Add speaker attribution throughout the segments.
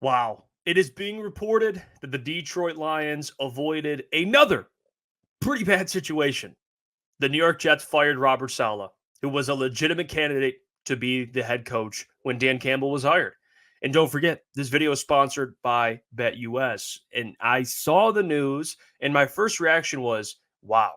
Speaker 1: Wow. It is being reported that the Detroit Lions avoided another pretty bad situation. The New York Jets fired Robert Saleh, who was a legitimate candidate to be the head coach when Dan Campbell was hired. And don't forget, this video is sponsored by BetUS. And I saw the news, and my first reaction was, wow.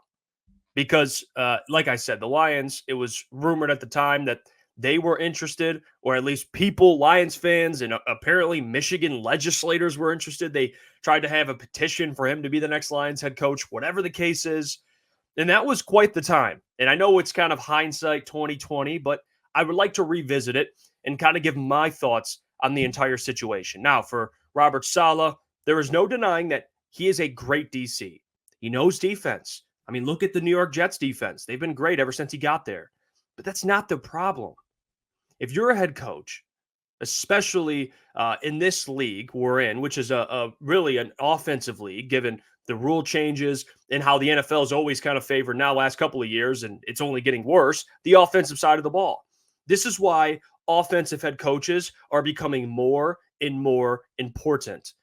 Speaker 1: Because, like I said, the Lions, it was rumored at the time that they were interested, or at least people, Lions fans, and apparently Michigan legislators were interested. They tried to have a petition for him to be the next Lions head coach, whatever the case is. And that was quite the time. And I know it's kind of hindsight 2020, but I would like to revisit it and kind of give my thoughts on the entire situation. Now, for Robert Saleh, there is no denying that he is a great DC. He knows defense. I mean, look at the New York Jets defense. They've been great ever since he got there. But that's not the problem. If you're a head coach, especially in this league we're in, which is a really an offensive league, given the rule changes and how the NFL is always kind of favored now last couple of years, and it's only getting worse, the offensive side of the ball. This is why offensive head coaches are becoming more and more important.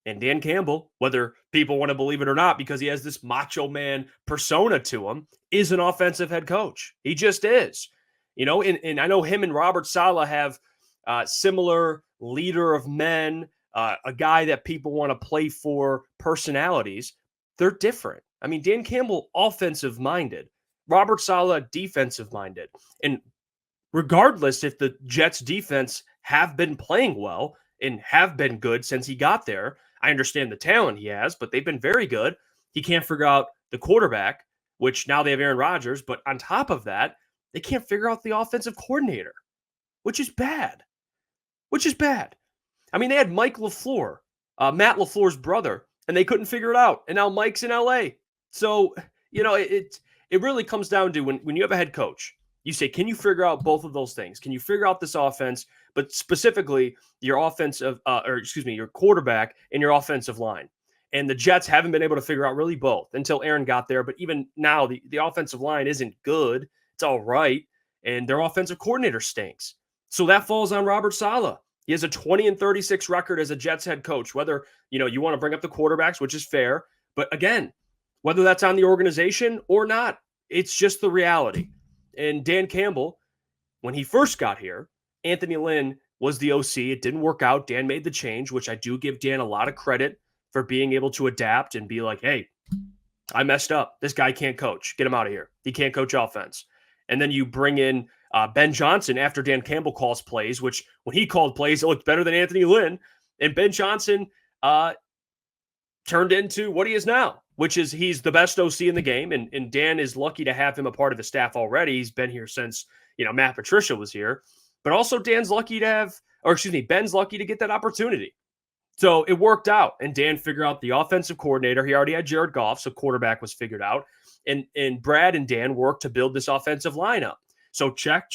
Speaker 1: And Dan Campbell, whether people want to believe it or not, because he has this macho man persona to him, is an offensive head coach. He just is. And I know him and Robert Saleh have similar leader of men, a guy that people want to play for personalities. They're different. I mean, Dan Campbell, offensive minded, Robert Saleh, defensive minded. And regardless if the Jets defense have been playing well and have been good since he got there, I understand the talent he has, but they've been very good. He can't figure out the quarterback, which now they have Aaron Rodgers. But on top of that, they can't figure out the offensive coordinator, which is bad. I mean, they had Mike LaFleur, Matt LaFleur's brother, and they couldn't figure it out. And now Mike's in LA. So, it really comes down to when you have a head coach, you say, can you figure out both of those things? Can you figure out this offense, but specifically your your quarterback and your offensive line? And the Jets haven't been able to figure out really both until Aaron got there. But even now, the offensive line isn't good. It's all right. And their offensive coordinator stinks. So that falls on Robert Saleh. He has a 20-36 record as a Jets head coach, whether, you want to bring up the quarterbacks, which is fair. But again, whether that's on the organization or not, it's just the reality. And Dan Campbell, when he first got here, Anthony Lynn was the OC. It didn't work out. Dan made the change, which I do give Dan a lot of credit for being able to adapt and be like, hey, I messed up. This guy can't coach. Get him out of here. He can't coach offense. And then you bring in Ben Johnson after Dan Campbell calls plays, which when he called plays, it looked better than Anthony Lynn. And Ben Johnson turned into what he is now, which is he's the best OC in the game. And Dan is lucky to have him a part of the staff already. He's been here since, Matt Patricia was here. But also Ben's lucky to get that opportunity. So it worked out. And Dan figured out the offensive coordinator. He already had Jared Goff, so quarterback was figured out. And Brad and Dan worked to build this offensive lineup. So check.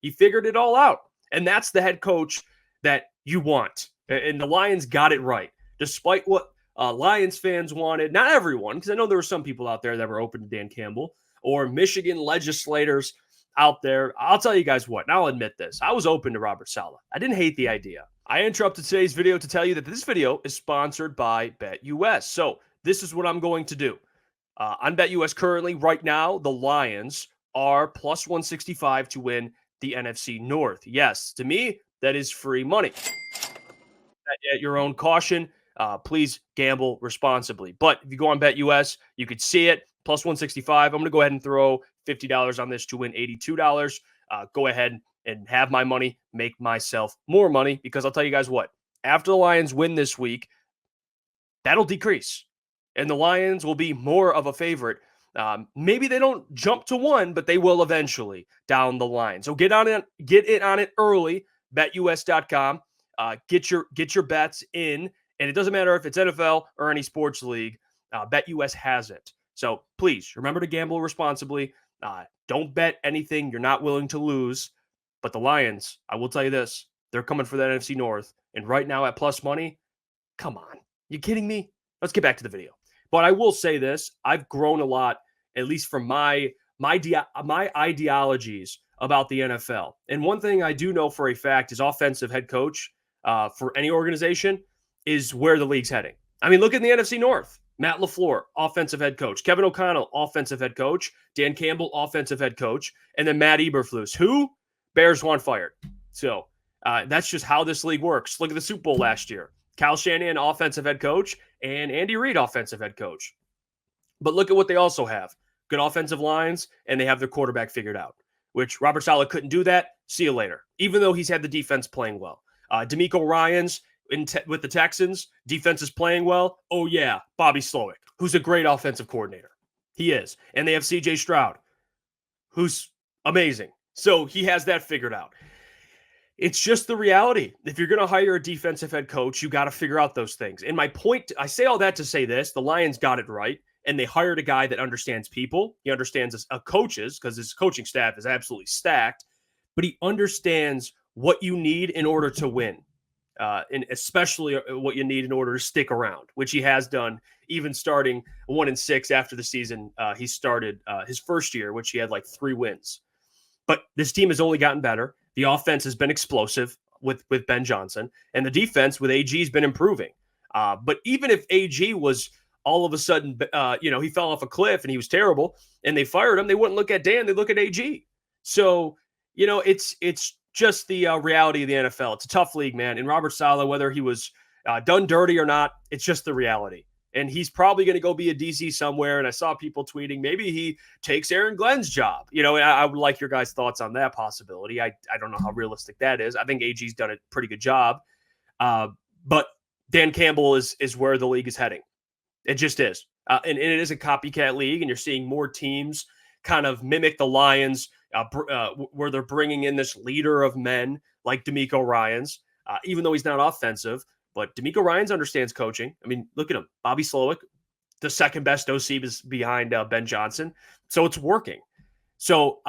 Speaker 1: He figured it all out. And that's the head coach that you want. And the Lions got it right. Despite what Lions fans wanted, not everyone, because I know there were some people out there that were open to Dan Campbell or Michigan legislators out there. I'll tell you guys what, and I'll admit this. I was open to Robert Saleh. I didn't hate the idea. I interrupted today's video to tell you that this video is sponsored by BetUS. So this is what I'm going to do. On BetUS currently, right now, the Lions are plus 165 to win the NFC North. Yes, to me, that is free money. At your own caution, please gamble responsibly. But if you go on BetUS, you could see it, plus 165. I'm going to go ahead and throw $50 on this to win $82. Go ahead and have my money, make myself more money, because I'll tell you guys what, after the Lions win this week, that'll decrease. And the Lions will be more of a favorite. Maybe they don't jump to 1, but they will eventually down the line. So get in on it early, betus.com. Get your bets in, and it doesn't matter if it's NFL or any sports league. BetUS has it. So please remember to gamble responsibly. Don't bet anything you're not willing to lose. But the Lions, I will tell you this, they're coming for that NFC North. And right now at plus money, come on. You kidding me? Let's get back to the video. But I will say this, I've grown a lot, at least from my ideologies about the NFL. And one thing I do know for a fact is offensive head coach, for any organization is where the league's heading. I mean, look at the NFC North. Matt LaFleur, offensive head coach. Kevin O'Connell, offensive head coach. Dan Campbell, offensive head coach. And then Matt Eberflus, who Bears want fired. So that's just how this league works. Look at the Super Bowl last year. Kyle Shanahan, offensive head coach, and Andy Reid, offensive head coach. But look at what they also have. Good offensive lines, and they have their quarterback figured out, which Robert Saleh couldn't do that. See you later. Even though he's had the defense playing well. DeMeco Ryans with the Texans, defense is playing well. Oh, yeah, Bobby Slowick, who's a great offensive coordinator. He is. And they have C.J. Stroud, who's amazing. So he has that figured out. It's just the reality. If you're going to hire a defensive head coach, you got to figure out those things. And my point, I say all that to say this, the Lions got it right, and they hired a guy that understands people. He understands coaches because his coaching staff is absolutely stacked, but he understands what you need in order to win, and especially what you need in order to stick around, which he has done, even starting 1-6 after the season. He started his first year, which he had like 3 wins. But this team has only gotten better. The offense has been explosive with Ben Johnson, and the defense with AG has been improving. But even if AG was all of a sudden, he fell off a cliff and he was terrible, and they fired him, they wouldn't look at Dan, they look at AG. So, it's just the reality of the NFL. It's a tough league, man. And Robert Saleh, whether he was done dirty or not, it's just the reality. And he's probably going to go be a DC somewhere. And I saw people tweeting, maybe he takes Aaron Glenn's job. I would like your guys' thoughts on that possibility. I don't know how realistic that is. I think AG's done a pretty good job. But Dan Campbell is where the league is heading. It just is. And it is a copycat league, and you're seeing more teams kind of mimic the Lions, where they're bringing in this leader of men like DeMeco Ryans, even though he's not offensive. But DeMeco Ryans understands coaching. I mean, look at him. Bobby Slowick, the second best OC is behind Ben Johnson. So it's working. So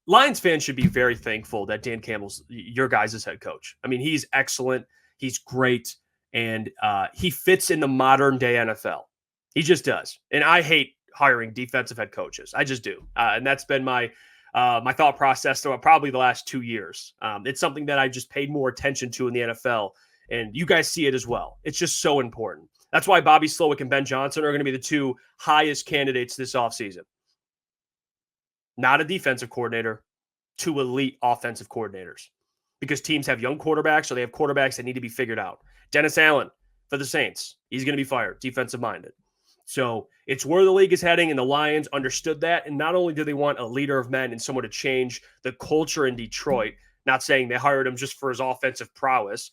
Speaker 1: Lions fans should be very thankful that Dan Campbell's your guys' head coach. I mean, he's excellent. He's great. And he fits in the modern day NFL. He just does. And I hate hiring defensive head coaches. I just do. And that's been my thought process throughout probably the last 2 years. It's something that I just paid more attention to in the NFL. And you guys see it as well. It's just so important. That's why Bobby Slowick and Ben Johnson are going to be the 2 highest candidates this offseason. Not a defensive coordinator, 2 elite offensive coordinators. Because teams have young quarterbacks, or they have quarterbacks that need to be figured out. Dennis Allen for the Saints. He's going to be fired, defensive-minded. So it's where the league is heading, and the Lions understood that. And not only do they want a leader of men and someone to change the culture in Detroit, not saying they hired him just for his offensive prowess,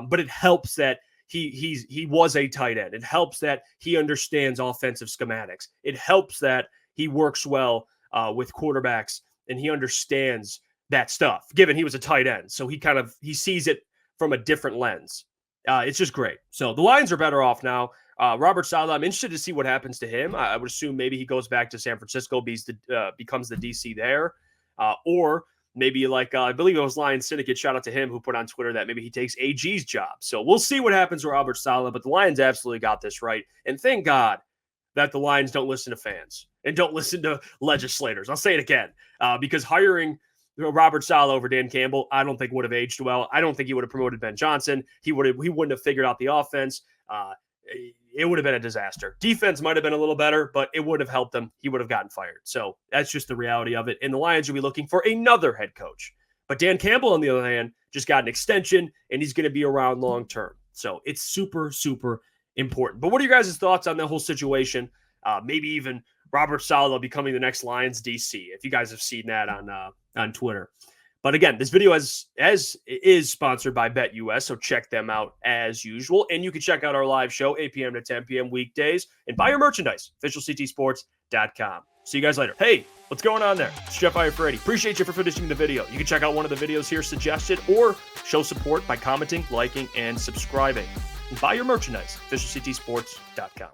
Speaker 1: but it helps that he was a tight end. It helps that he understands offensive schematics. It helps that he works well with quarterbacks, and he understands that stuff, given he was a tight end. So he sees it from a different lens. It's just great. So the Lions are better off now. Robert Saleh, I'm interested to see what happens to him. I would assume maybe he goes back to San Francisco, becomes the DC there, or maybe I believe it was Lions Syndicate, shout out to him, who put on Twitter that maybe he takes AG's job. So we'll see what happens with Robert Saleh, but the Lions absolutely got this right. And thank God that the Lions don't listen to fans and don't listen to legislators. I'll say it again, because hiring Robert Saleh over Dan Campbell, I don't think would have aged well. I don't think he would have promoted Ben Johnson. He wouldn't have figured out the offense. It would have been a disaster. Defense might have been a little better, but it would have helped them. He would have gotten fired. So that's just the reality of it. And the Lions will be looking for another head coach. But Dan Campbell, on the other hand, just got an extension, and he's going to be around long term. So it's super, super important. But what are your guys' thoughts on the whole situation? Maybe even Robert Saleh becoming the next Lions DC, if you guys have seen that on Twitter. But again, this video is sponsored by BetUS, so check them out as usual. And you can check out our live show, 8 p.m. to 10 p.m. weekdays, and buy your merchandise, officialctsports.com. See you guys later. Hey, what's going on there? It's Jeff Iafrate. Appreciate you for finishing the video. You can check out one of the videos here suggested, or show support by commenting, liking, and subscribing. And buy your merchandise, officialctsports.com.